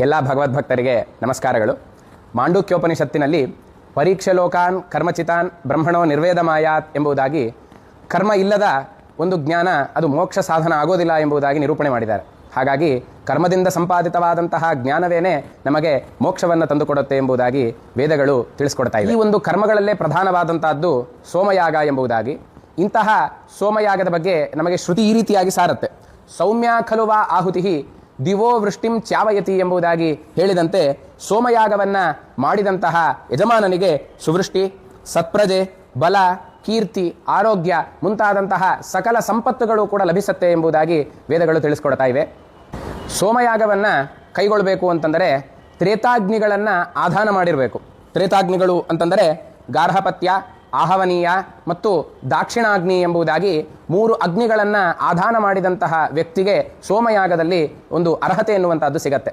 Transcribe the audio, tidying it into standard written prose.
ಎಲ್ಲ ಭಗವದ್ಭಕ್ತರಿಗೆ ನಮಸ್ಕಾರಗಳು. ಮಾಂಡುಕ್ಯೋಪನಿಷತ್ತಿನಲ್ಲಿ ಪರೀಕ್ಷೆ ಲೋಕಾನ್ ಕರ್ಮಚಿತಾನ್ ಬ್ರಹ್ಮಣೋ ನಿರ್ವೇದಮಾಯಾತ್ ಎಂಬುದಾಗಿ ಕರ್ಮ ಇಲ್ಲದ ಒಂದು ಜ್ಞಾನ ಅದು ಮೋಕ್ಷ ಸಾಧನ ಆಗೋದಿಲ್ಲ ಎಂಬುದಾಗಿ ನಿರೂಪಣೆ ಮಾಡಿದ್ದಾರೆ. ಹಾಗಾಗಿ ಕರ್ಮದಿಂದ ಸಂಪಾದಿತವಾದಂತಹ ಜ್ಞಾನವೇನೇ ನಮಗೆ ಮೋಕ್ಷವನ್ನು ತಂದುಕೊಡುತ್ತೆ ಎಂಬುದಾಗಿ ವೇದಗಳು ತಿಳಿಸ್ಕೊಡ್ತಾ ಇವೆ. ಈ ಒಂದು ಕರ್ಮಗಳಲ್ಲೇ ಪ್ರಧಾನವಾದಂತಹದ್ದು ಸೋಮಯಾಗ ಎಂಬುದಾಗಿ. ಇಂತಹ ಸೋಮಯಾಗದ ಬಗ್ಗೆ ನಮಗೆ ಶ್ರುತಿ ಈ ರೀತಿಯಾಗಿ ಸಾರುತ್ತೆ. ಸೌಮ್ಯ ಖಲುವಾ ಆಹುತಿ ದಿವೋ ವೃಷ್ಟಿಂ ಚಾವಯತಿ ಎಂಬುದಾಗಿ ಹೇಳಿದಂತೆ ಸೋಮಯಾಗವನ್ನು ಮಾಡಿದಂತಹ ಯಜಮಾನನಿಗೆ ಸುವೃಷ್ಟಿ, ಸತ್ಪ್ರಜೆ, ಬಲ, ಕೀರ್ತಿ, ಆರೋಗ್ಯ ಮುಂತಾದಂತಹ ಸಕಲ ಸಂಪತ್ತುಗಳು ಕೂಡ ಲಭಿಸುತ್ತೆ ಎಂಬುದಾಗಿ ವೇದಗಳು ತಿಳಿಸ್ಕೊಡ್ತಾ ಇವೆ. ಸೋಮಯಾಗವನ್ನು ಕೈಗೊಳ್ಳಬೇಕು ಅಂತಂದರೆ ತ್ರೇತಾಗ್ನಿಗಳನ್ನು ಆಧಾನ ಮಾಡಿರಬೇಕು. ತ್ರೇತಾಗ್ನಿಗಳು ಅಂತಂದರೆ ಗಾರ್ಹಪತ್ಯ, ಆಹವನೀಯ ಮತ್ತು ದಾಕ್ಷಿಣಾಗ್ನಿ ಎಂಬುದಾಗಿ 3 ಅಗ್ನಿಗಳನ್ನು ಆಧಾನ ಮಾಡಿದಂತಹ ವ್ಯಕ್ತಿಗೆ ಸೋಮಯಾಗದಲ್ಲಿ ಒಂದು ಅರ್ಹತೆ ಎನ್ನುವಂಥದ್ದು ಸಿಗತ್ತೆ.